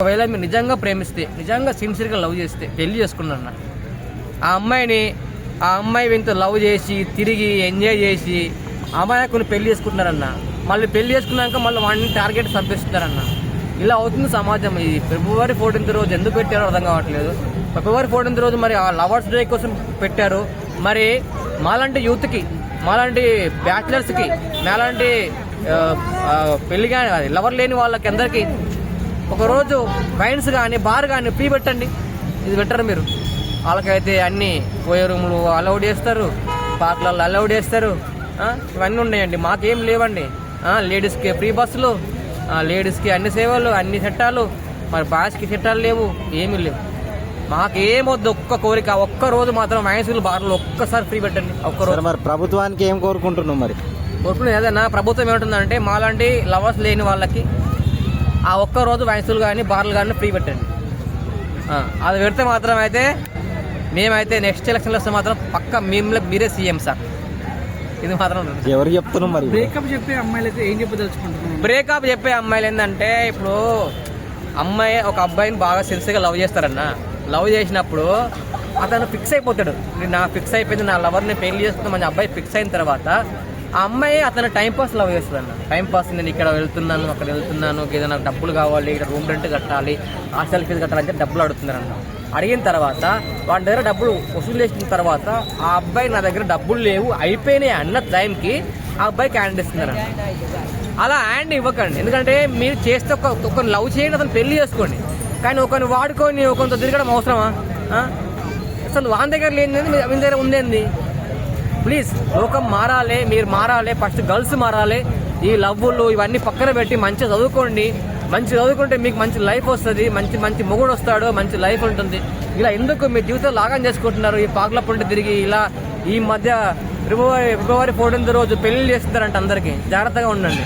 ఒకవేళ మీరు నిజంగా ప్రేమిస్తే, నిజంగా సిన్సియర్గా లవ్ చేస్తే పెళ్లి చేసుకున్నా ఆ అమ్మాయి వీంతో లవ్ చేసి తిరిగి ఎంజాయ్ చేసి అమ్మాయి పెళ్లి చేసుకుంటున్నారన్న. మళ్ళీ పెళ్లి చేసుకున్నాక మళ్ళీ వాడిని టార్గెట్ చంపిస్తున్నారన్న. ఇలా అవుతుంది సమాజం. ఈ ఫిబ్రవరి 14th రోజు ఎందుకు పెట్టారో అర్థం కావట్లేదు. ఫిబ్రవరి 14th రోజు మరి ఆ లవర్స్ డే కోసం పెట్టారు. మరి మాలాంటి యూత్కి, మాలాంటి బ్యాచిలర్స్కి, మాలాంటి పెళ్లి కానీ లవర్ లేని వాళ్ళకి అందరికీ ఒకరోజు వైన్స్ కానీ బార్ కానీ ఫ్రీ పెట్టండి. ఇది పెట్టరు మీరు. వాళ్ళకైతే అన్నీ పోయే రూములు అలౌడ్ చేస్తారు, పార్కులలో అలౌడ్ చేస్తారు, ఇవన్నీ ఉన్నాయండి. మాకేం లేవండి. లేడీస్కి ఫ్రీ బస్సులు, లేడీస్కి అన్ని సేవలు, అన్ని చట్టాలు. మరి బాయ్స్కి చట్టాలు లేవు, ఏమీ లేవు. మాకేమొద్దు, ఒక్క కోరిక, ఒక్కరోజు మాత్రం వయసులు బార్లు ఒక్కసారి ఫ్రీ పెట్టండి. ఒక్కరోజు. మరి ప్రభుత్వానికి ఏం కోరుకుంటున్నాం? మరి కోరుకునేది ఏదైనా ప్రభుత్వం ఏమంటుందంటే మాలాంటి లవర్స్ లేని వాళ్ళకి ఆ ఒక్కరోజు వయసులు కానీ బార్లు కానీ ఫ్రీ పెట్టండి. అది పెడితే మాత్రం అయితే మేమైతే నెక్స్ట్ ఎలక్షన్లో వస్తే మాత్రం పక్క మీరే సీఎం సార్. ఇది మాత్రం ఎవరు చెప్తున్నాం? మరి బ్రేకప్ చెప్పే అమ్మాయిలు అయితే ఏం చెప్పదలుచుకుంటున్నాం? బ్రేకప్ చెప్పే అమ్మాయిలు ఏంటంటే, ఇప్పుడు అమ్మాయి ఒక అబ్బాయిని బాగా సిన్సియర్గా లవ్ చేస్తారన్న. లవ్ చేసినప్పుడు అతను ఫిక్స్ అయిపోతాడు. నా ఫిక్స్ అయిపోయింది, నా లవర్ని పెళ్లి చేసుకుందామని అబ్బాయి ఫిక్స్ అయిన తర్వాత ఆ అమ్మాయి అతను టైంపాస్ లవ్ చేస్తుంది అన్న. టైంపాస్, నేను ఇక్కడ వెళ్తున్నాను, అక్కడ వెళ్తున్నాను, ఏదైనా డబ్బులు కావాలి, ఇక్కడ రూమ్ రెంట్ కట్టాలి, హాస్టల్ ఫీజు కట్టాలంటే డబ్బులు అడుగుతున్నారన్న. అడిగిన తర్వాత వాడి దగ్గర డబ్బులు వసూలు చేసిన తర్వాత ఆ అబ్బాయి నా దగ్గర డబ్బులు లేవు అయిపోయినాయి అన్న టైంకి ఆ అబ్బాయికి హ్యాండ్ ఇస్తున్నారన్న. అలా హ్యాండ్ ఇవ్వకండి. ఎందుకంటే మీరు చేస్తే ఒకరిని లవ్ చేయండి, అతను పెళ్లి చేసుకోండి. కానీ ఒకరిని వాడుకొని ఒకరితో తిరగడం అవసరమా? అసలు వాని దగ్గర లేనిది మీ దగ్గర ఉందేంది? ప్లీజ్, లోకం మారాలి, మీరు మారాలి. ఫస్ట్ గర్ల్స్ మారాలి. ఈ లవ్వులు ఇవన్నీ పక్కన పెట్టి మంచిగా చదువుకోండి. మంచి చదువుకుంటే మీకు మంచి లైఫ్ వస్తుంది, మంచి మొగుడు వస్తాడు, మంచి లైఫ్ ఉంటుంది. ఇలా ఎందుకు మీ జీవితం లాగం చేసుకుంటున్నారు? ఈ పాకల పొంటి తిరిగి ఇలా ఈ మధ్య ఫిబ్రవరి 14th రోజు పెళ్లి చేస్తున్నారంట. అందరికీ జాగ్రత్తగా ఉండండి.